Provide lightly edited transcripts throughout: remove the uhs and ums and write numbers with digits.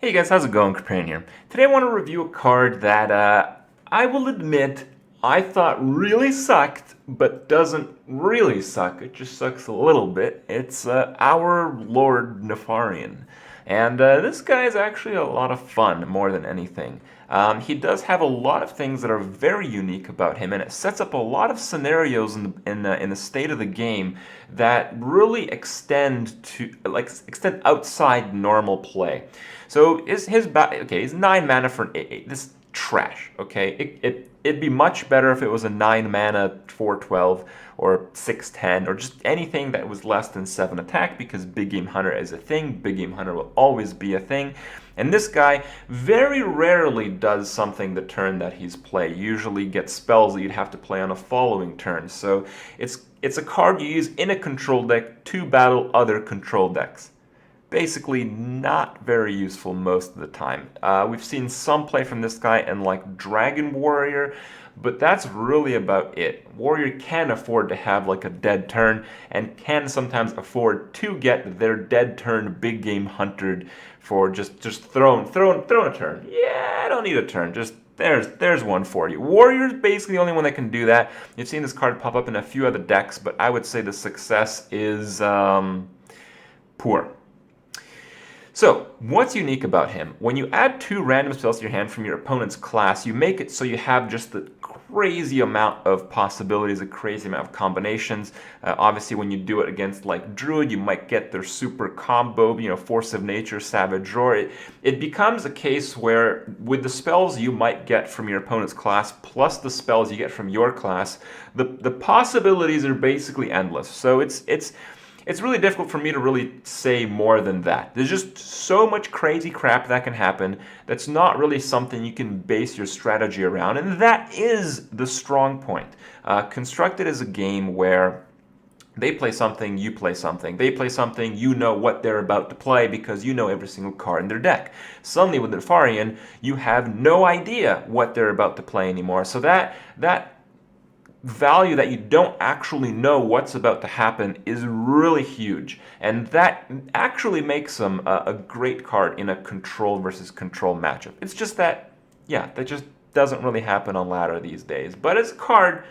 Hey guys, how's it going? Kripparrian here. Today I want to review a card that I will admit I thought really sucked, but doesn't really suck. It just sucks a little bit. It's our Lord Nefarian. And this guy is actually a lot of fun more than anything. He does have a lot of things that are very unique about him, and it sets up a lot of scenarios in the state of the game that really extend outside normal play. So he's 9 mana for an 8/8. This is trash. Okay, it'd be much better if it was a 9 mana 4/12 or 6/10 or just anything that was less than 7 attack, because Big Game Hunter is a thing. Big Game Hunter will always be a thing. And this guy very rarely does something the turn that he's played. Usually gets spells that you'd have to play on a following turn. So it's a card you use in a control deck to battle other control decks. Basically not very useful most of the time. We've seen some play from this guy in like Dragon Warrior, but that's really about it. Warrior can afford to have like a dead turn and can sometimes afford to get their dead turn big game hunted for just throwing a turn. Yeah, I don't need a turn. Just there's one for you. Warrior's basically the only one that can do that. You've seen this card pop up in a few other decks, but I would say the success is poor. So, what's unique about him? When you add 2 random spells to your hand from your opponent's class, you make it so you have just the crazy amount of possibilities, a crazy amount of combinations. Obviously, when you do it against like Druid, you might get their super combo, Force of Nature, Savage Roar. It becomes a case where with the spells you might get from your opponent's class, plus the spells you get from your class, the possibilities are basically endless. So it's really difficult for me to really say more than that. There's just so much crazy crap that can happen that's not really something you can base your strategy around, and that is the strong point. Constructed as a game where they play something, you play something. They play something, you know what they're about to play because you know every single card in their deck. Suddenly with Nefarian, you have no idea what they're about to play anymore. So that value that you don't actually know what's about to happen is really huge, and that actually makes him a great card in a control versus control matchup. It's just that, yeah, that just doesn't really happen on ladder these days. But as a card,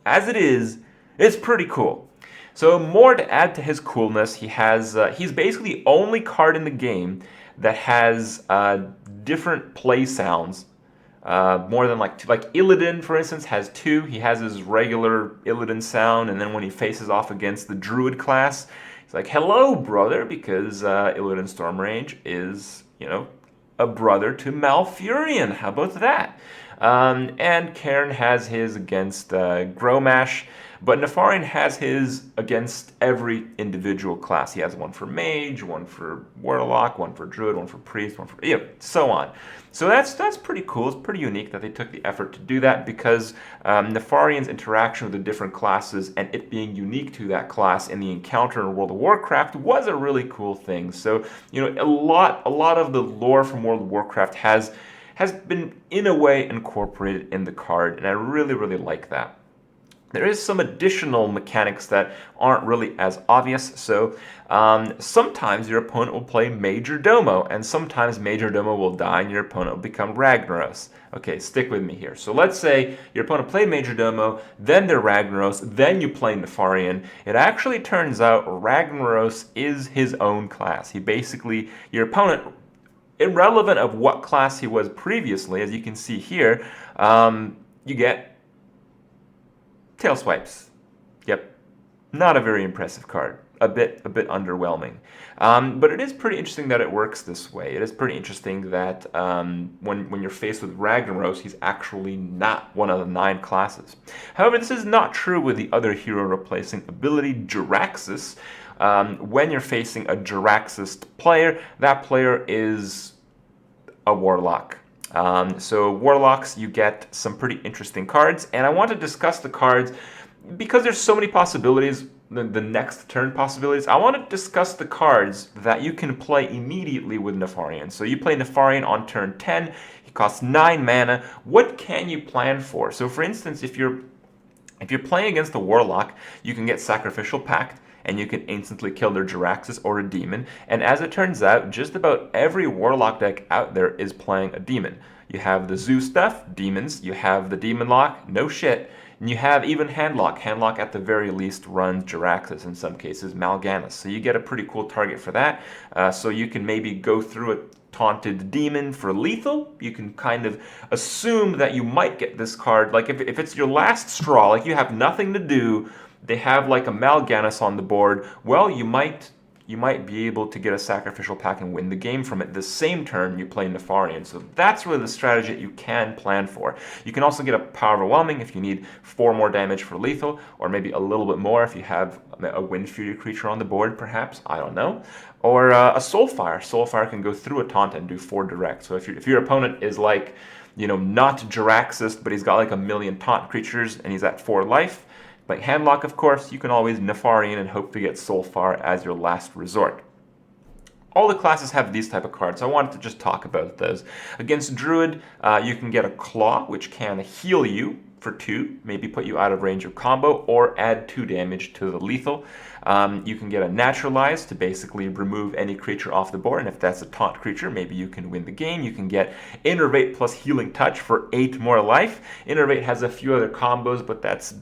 as it is, it's pretty cool. So more to add to his coolness, he's basically the only card in the game that has different play sounds. More than like Illidan, for instance, has 2. He has his regular Illidan sound, and then when he faces off against the Druid class, he's like, "Hello, brother," because Illidan Stormrange is, a brother to Malfurion. How about that? And Cairn has his against Gromash, but Nefarian has his against every individual class. He has one for Mage, one for Warlock, one for Druid, one for Priest, one for so on. So that's pretty cool. It's pretty unique that they took the effort to do that, because Nefarian's interaction with the different classes and it being unique to that class in the encounter in World of Warcraft was a really cool thing. So a lot of the lore from World of Warcraft has been in a way incorporated in the card, and I really, really like that. There is some additional mechanics that aren't really as obvious. So sometimes your opponent will play Major Domo, and sometimes Major Domo will die and your opponent will become Ragnaros. Okay, stick with me here. So let's say your opponent played Major Domo, then they're Ragnaros, then you play Nefarian. It actually turns out Ragnaros is his own class. Your opponent, irrelevant of what class he was previously, as you can see here, you get Tail Swipes. Yep, not a very impressive card. A bit underwhelming. But it is pretty interesting that it works this way. It is pretty interesting that when you're faced with Ragnaros, he's actually not one of the 9 classes. However, this is not true with the other hero replacing ability, Jaraxxus. When you're facing a Jaraxxus player, that player is a Warlock. So Warlocks, you get some pretty interesting cards, and I want to discuss the cards because there's so many possibilities, the next turn possibilities. I want to discuss the cards that you can play immediately with Nefarian. So you play Nefarian on turn 10, he costs 9 mana. What can you plan for? So for instance, if you're playing against a Warlock, you can get Sacrificial Pact, and you can instantly kill their Jiraxis or a demon. And as it turns out, just about every Warlock deck out there is playing a demon. You have the Zoo stuff, demons. You have the Demon Lock, no shit. And you have even Handlock. Handlock at the very least runs Jiraxis, in some cases Mal'Ganis. So you get a pretty cool target for that. So you can maybe go through a Taunted Demon for lethal. You can kind of assume that you might get this card. Like if it's your last straw, like you have nothing to do, they have like a Mal'Ganis on the board, well, you might be able to get a Sacrificial Pack and win the game from it the same turn you play Nefarian. So that's really the strategy that you can plan for. You can also get a Power Overwhelming if you need 4 more damage for lethal, or maybe a little bit more if you have a Wind Fury creature on the board, perhaps. I don't know. Or a Soulfire. Soulfire can go through a taunt and do 4 direct. So if your opponent is like, not Jiraxis, but he's got like a million taunt creatures and he's at 4 life, like Handlock, of course, you can always Nefarian and hope to get Soulfire as your last resort. All the classes have these type of cards, so I wanted to just talk about those. Against Druid, you can get a Claw, which can heal you for 2, maybe put you out of range of combo, or add 2 damage to the lethal. You can get a Naturalize to basically remove any creature off the board, and if that's a taunt creature, maybe you can win the game. You can get Innervate plus Healing Touch for 8 more life. Innervate has a few other combos, but that's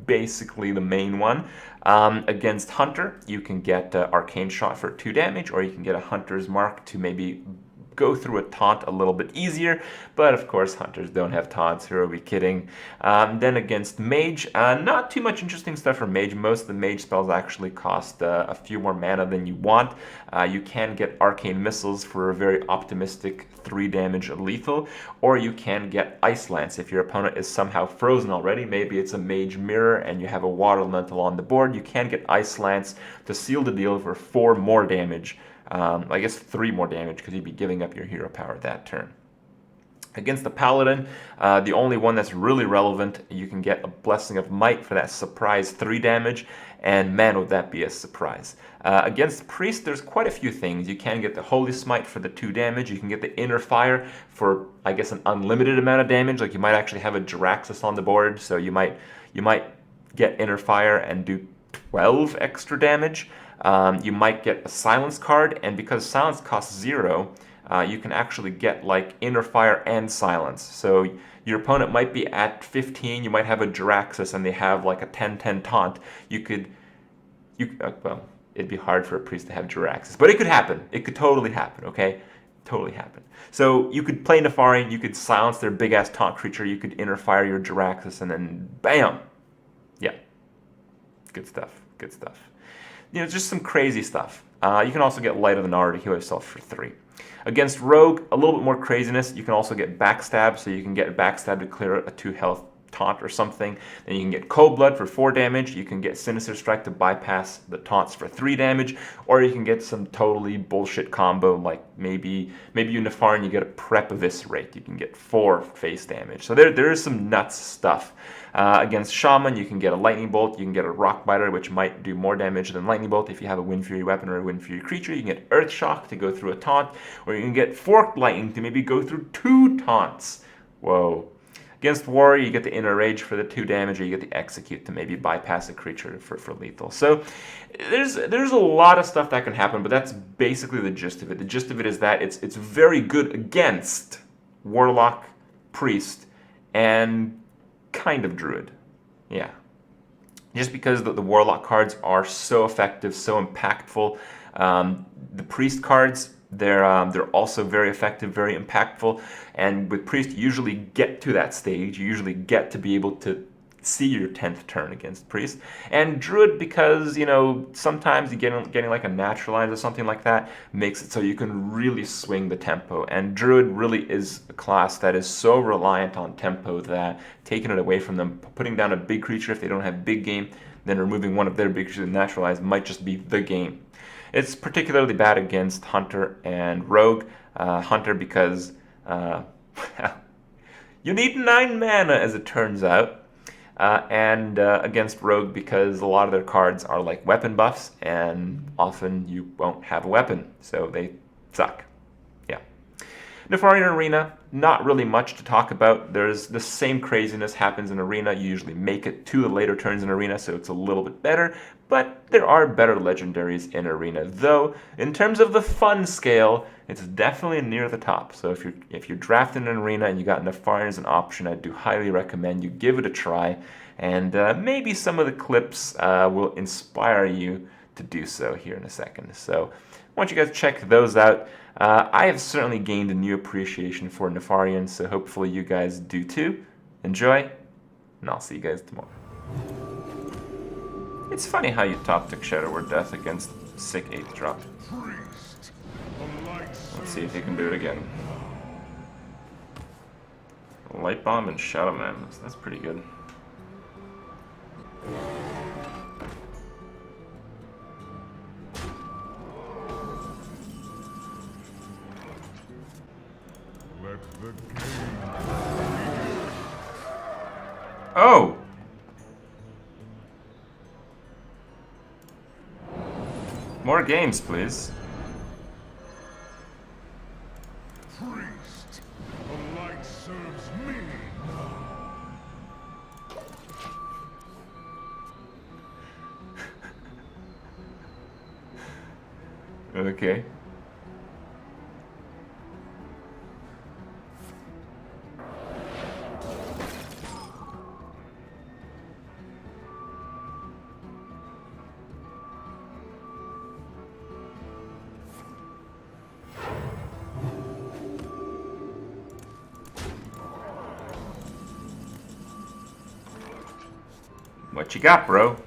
basically the main one. Against Hunter, you can get Arcane Shot for 2 damage, or you can get a Hunter's Mark to maybe go through a taunt a little bit easier, but of course hunters don't have taunts, who are we kidding? Then against Mage, not too much interesting stuff for Mage. Most of the Mage spells actually cost a few more mana than you want. You can get Arcane Missiles for a very optimistic 3 damage lethal, or you can get Ice Lance if your opponent is somehow frozen already. Maybe it's a Mage Mirror and you have a Water Elemental on the board. You can get Ice Lance to seal the deal for 4 more damage. I guess 3 more damage because you'd be giving up your hero power that turn. Against the Paladin, the only one that's really relevant, you can get a Blessing of Might for that surprise 3 damage, and man, would that be a surprise. Against Priest, there's quite a few things. You can get the Holy Smite for the 2 damage, you can get the Inner Fire for, I guess, an unlimited amount of damage. Like you might actually have a Jiraxis on the board, so you might get Inner Fire and do 12 extra damage. You might get a Silence card, and because Silence costs 0, you can actually get like Inner Fire and Silence. So your opponent might be at 15, you might have a Jiraxis and they have like a 10-10 taunt. Well, it'd be hard for a Priest to have Jiraxis, but it could happen. It could totally happen, okay? Totally happen. So you could play Nefarian, you could silence their big-ass taunt creature, you could Inner Fire your Jiraxis, and then BAM! Yeah. Good stuff, good stuff. Just some crazy stuff. You can also get Light of the Nara to heal yourself for 3. Against Rogue, a little bit more craziness. You can also get Backstab, so you can get Backstab to clear a 2 health taunt or something. Then you can get Cold Blood for 4 damage. You can get Sinister Strike to bypass the taunts for 3 damage. Or you can get some totally bullshit combo, like maybe you Nefarian, you get a Prep Eviscerate. You can get 4 face damage. So there is some nuts stuff. Against Shaman, you can get a Lightning Bolt, you can get a Rock Biter, which might do more damage than Lightning Bolt if you have a Wind Fury weapon or a Wind Fury creature. You can get Earth Shock to go through a taunt, or you can get Forked Lightning to maybe go through 2 taunts. Whoa. Against Warrior, you get the Inner Rage for the 2 damage, or you get the Execute to maybe bypass a creature for lethal. So there's a lot of stuff that can happen, but that's basically the gist of it. The gist of it is that it's very good against Warlock, Priest, and kind of Druid. Yeah. Just because the Warlock cards are so effective, so impactful. The Priest cards, they're also very effective, very impactful. And with Priest, you usually get to that stage. You usually get to be able to see your 10th turn against Priest. And Druid, because, sometimes you getting like a Naturalize or something like that makes it so you can really swing the tempo. And Druid really is a class that is so reliant on tempo that taking it away from them, putting down a big creature if they don't have big game, then removing one of their big creatures and Naturalize might just be the game. It's particularly bad against Hunter and Rogue. Hunter because you need 9 mana, as it turns out. And against Rogue because a lot of their cards are like weapon buffs, and often you won't have a weapon, so they suck. Yeah. Nefarian Arena, not really much to talk about. There's the same craziness happens in Arena. You usually make it to the later turns in Arena, so it's a little bit better. But there are better legendaries in Arena, though in terms of the fun scale, it's definitely near the top. So if you're drafting an Arena and you got Nefarian as an option, I do highly recommend you give it a try, and maybe some of the clips will inspire you to do so here in a second. So I want you guys to check those out. I have certainly gained a new appreciation for Nefarian, so hopefully you guys do too. Enjoy, and I'll see you guys tomorrow. It's funny how you top tick Shadow Word Death against sick 8th drop. Let's see if you can do it again. Light Bomb and Shadow Man, that's pretty good. Oh! More games, please. Priest, the light serves me. Okay. What you got, bro?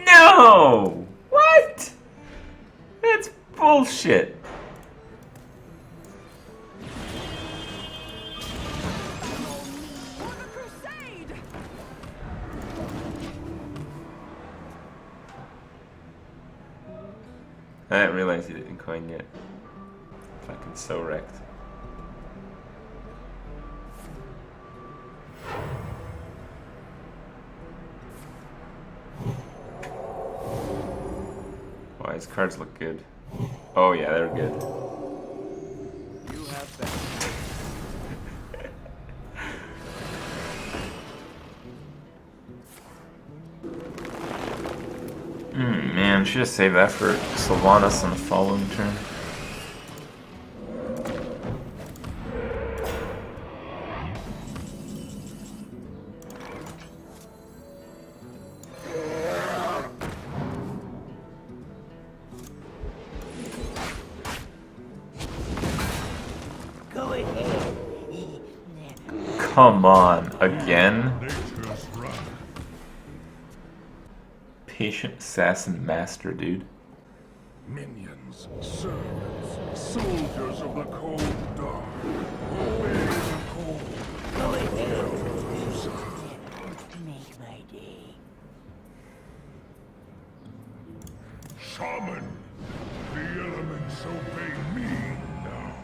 No! What? That's bullshit. I didn't realize he didn't coin yet. Fucking so wrecked. Wow, his cards look good. Oh yeah, they're good. You have that. Man, should have saved that for Sylvanas on the following turn. Go ahead. Come on, again? Nature's wrath. Patient Assassin Master, dude. Minions, servants, soldiers of the cold dark. Obey the cold. Go ahead. Make my day. Shaman, the elements obey me now.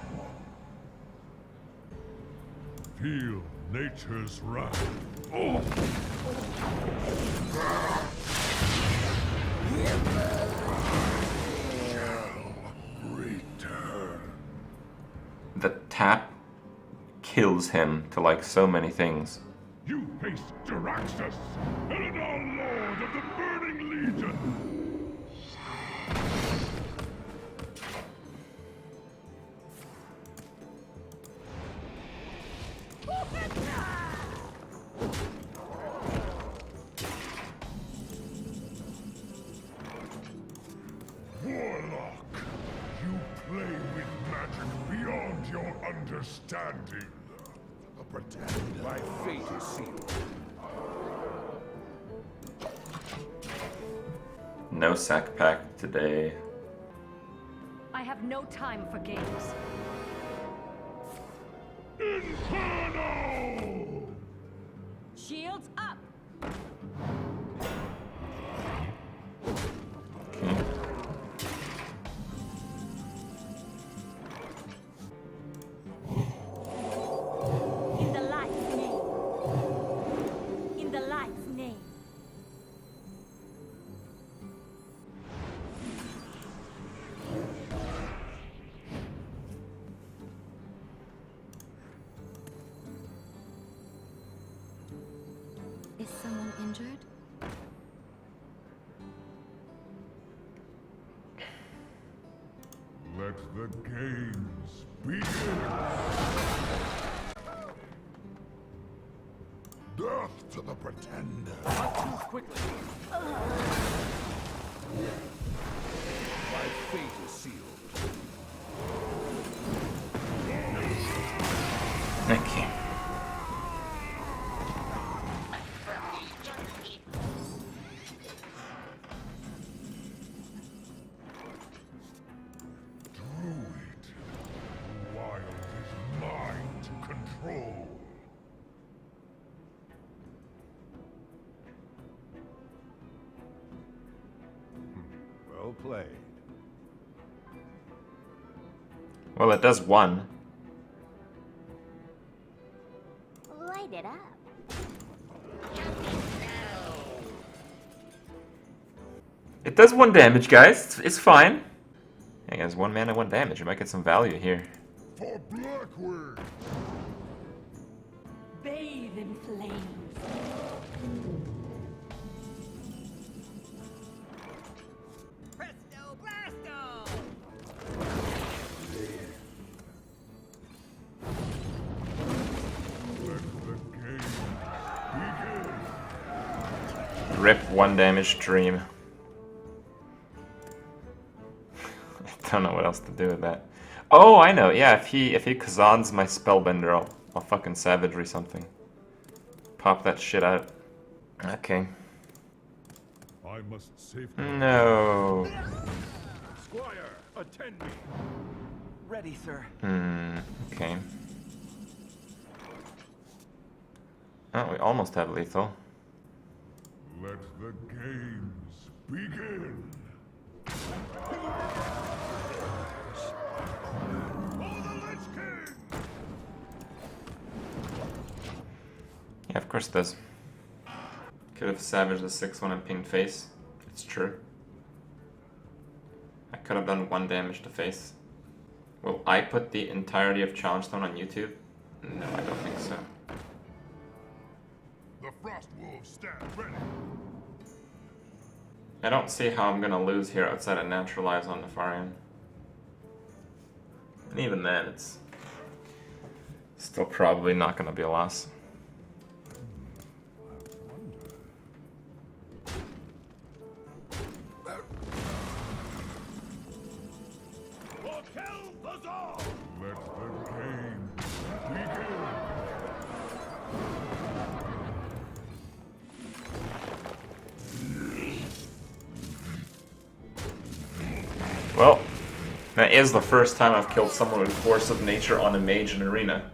Feel nature's wrath. Oh! Shall return. The tap kills him to like so many things. You face Daraxus, Eladar Lord of the Burning Legion. Warlock, you play with magic beyond your understanding. Pretend my fate is sealed. No sack pack today. I have no time for games. Inferno! Shields up! Okay. In the light's name. In the light's name. injured? Let the games begin. Death to the pretender. Not too quickly. My fate is sealed. Okay. Druid. Wild is mine to control. Well played. Well, it does one. Light it up. It does 1 damage, guys. It's fine. Hey guys, 1 mana, 1 damage. You might get some value here. For Blackwing. Bathe in flames. Presto blasto! Let the games begin. Rip 1 damage dream. I don't know what else to do with that. Oh, I know. Yeah, if he Kazans my spellbender, I'll fucking savagery something. Pop that shit out. Okay. I must safeguard. No. Squire, attend me. Ready, sir. Okay. Oh, we almost have lethal. Let the games begin. Yeah, of course it does. Could have savaged the 6-1 and pinged face. It's true. I could have done 1 damage to face. Will I put the entirety of Challenge Stone on YouTube? No, I don't think so. The Frost Wolves stand ready. I don't see how I'm gonna lose here outside of Naturalize on Nefarian. And even then, it's still probably not gonna be a loss. Let the games begin. Well, that is the first time I've killed someone with Force of Nature on a mage in Arena.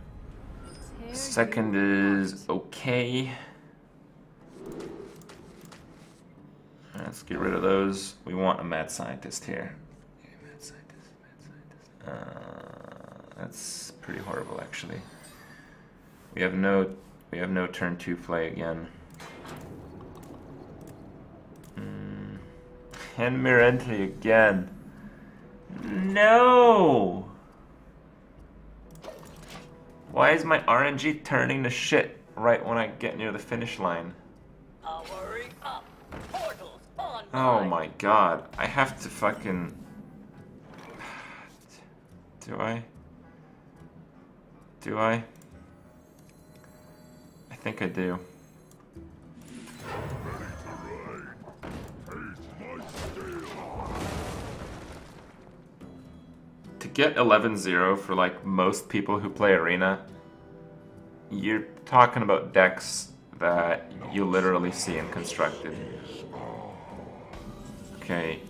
Second is okay. Let's get rid of those. We want a mad scientist here. Okay, mad scientist, mad scientist. That's pretty horrible, actually. We have no turn 2 play again. And Mirenti again. No! Why is my RNG turning to shit right when I get near the finish line? Powering up. Portals online. Oh my god. I have to fucking... Do I? Do I? I think I do. To get 11-0 for like most people who play Arena, you're talking about decks that you literally see in Constructed. Okay,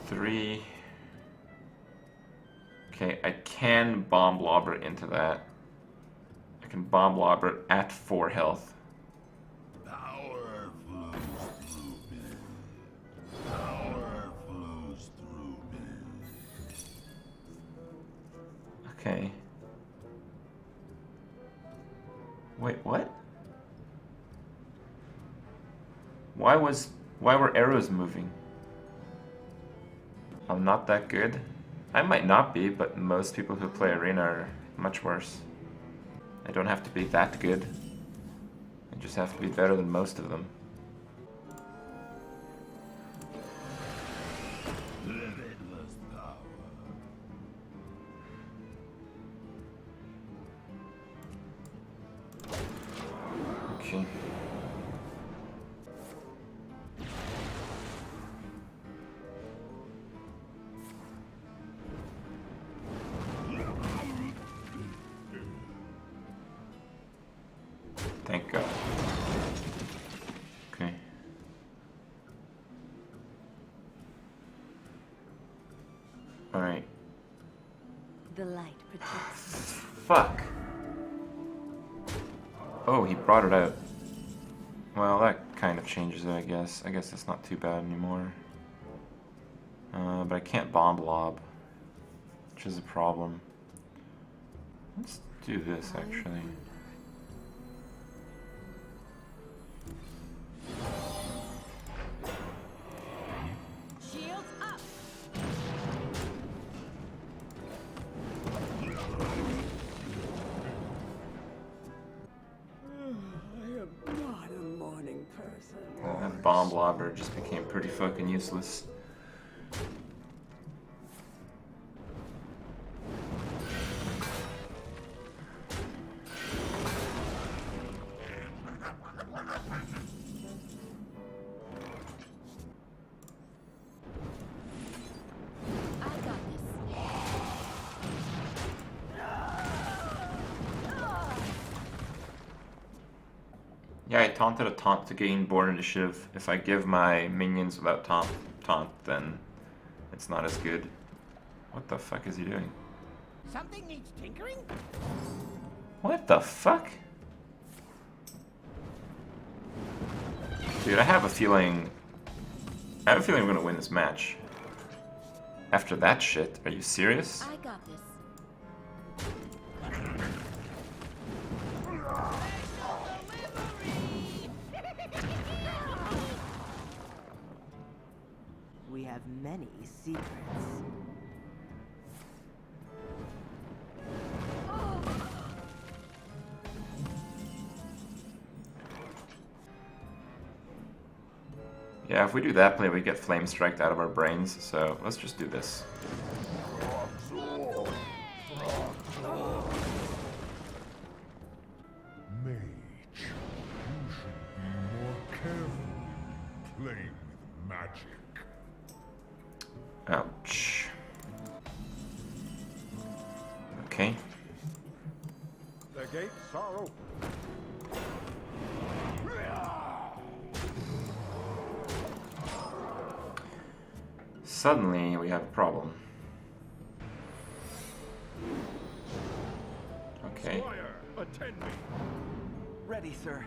three. Okay, I can Bomb Lobber into that. I can Bomb Lobber at 4 health. Power flows through me. Power flows through me. Okay. Wait, what? Why were arrows moving? I'm not that good. I might not be, but most people who play Arena are much worse. I don't have to be that good. I just have to be better than most of them. Limitless power. Okay. Thank God. Okay. Alright. The light protects. Fuck. Oh, he brought it out. Well, that kind of changes it, I guess. I guess it's not too bad anymore. But I can't bomb lob, which is a problem. Let's do this, actually. Shields up. Not a morning person. That bomb lobber just became pretty fucking useless. I got this. Yeah, I taunted a taunt to gain board initiative. If I give my minions without taunt, then it's not as good. What the fuck is he doing? Something needs tinkering? What the fuck? Dude, I have a feeling we're gonna win this match. After that shit, are you serious? I got this. We have many secrets. Yeah, if we do that play, we get flame striked out of our brains, so let's just do this. Mage, you should be more careful playing with magic. Ouch. Okay. The gates are open. Suddenly, we have a problem. Okay. Squire, attend me. Ready, sir.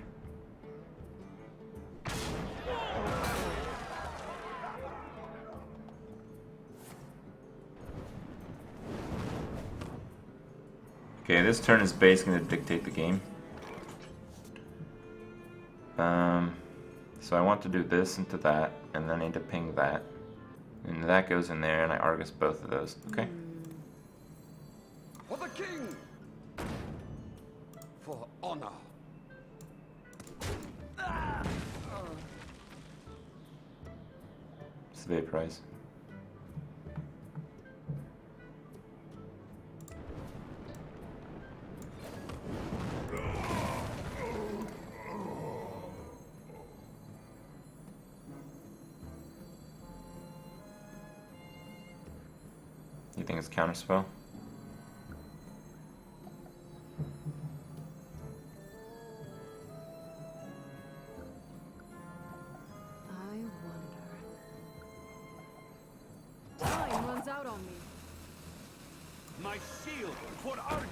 Okay, this turn is basically going to dictate the game. So I want to do this into that, and then I need to ping that. And that goes in there, and I Argus both of those. Okay. For the king! For honor. It's the vaporize. You think it's counterspell? I wonder. Time runs out on me. My shield for Argus.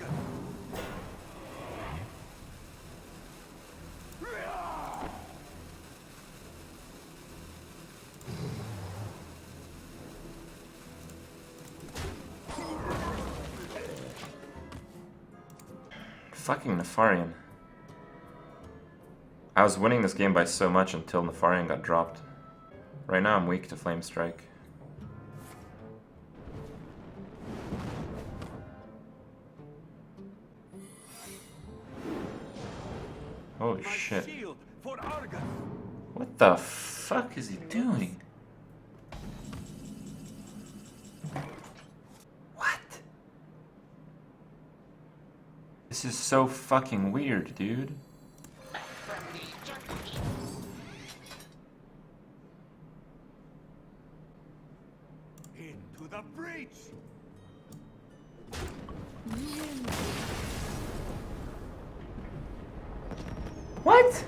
Fucking Nefarian. I was winning this game by so much until Nefarian got dropped. Right now I'm weak to Flame Strike. Holy My shit. shield for Argus. What the fuck is he doing? What? This is so fucking weird, dude. Into the breach. What?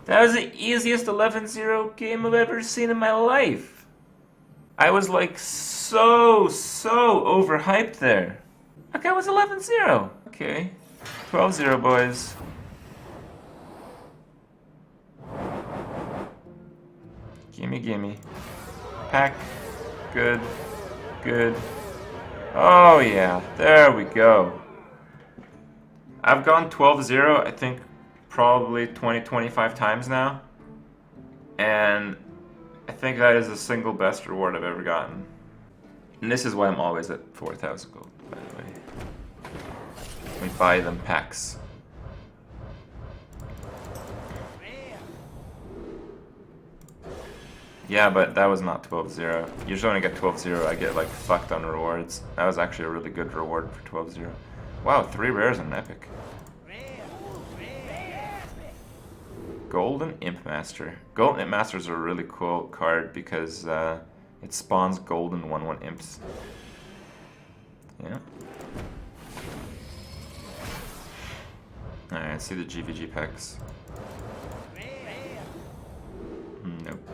That was the easiest 11-0 game I've ever seen in my life. I was like so overhyped there. Okay, it was 11-0. Okay. 12-0, boys. Gimme, gimme. Pack. Good. Good. Oh yeah, there we go. I've gone 12-0, I think probably 20-25 times now. And I think that is the single best reward I've ever gotten. And this is why I'm always at 4,000 gold, by the way. We buy them packs. Yeah, but that was not 12-0. Usually when I get 12-0, I get like fucked on rewards. That was actually a really good reward for 12-0. Wow, 3 rares on Epic. Golden Imp Master. Golden Imp Master is a really cool card because it spawns golden 1/1 imps. Yeah. Alright, let's see the GVG packs. Nope.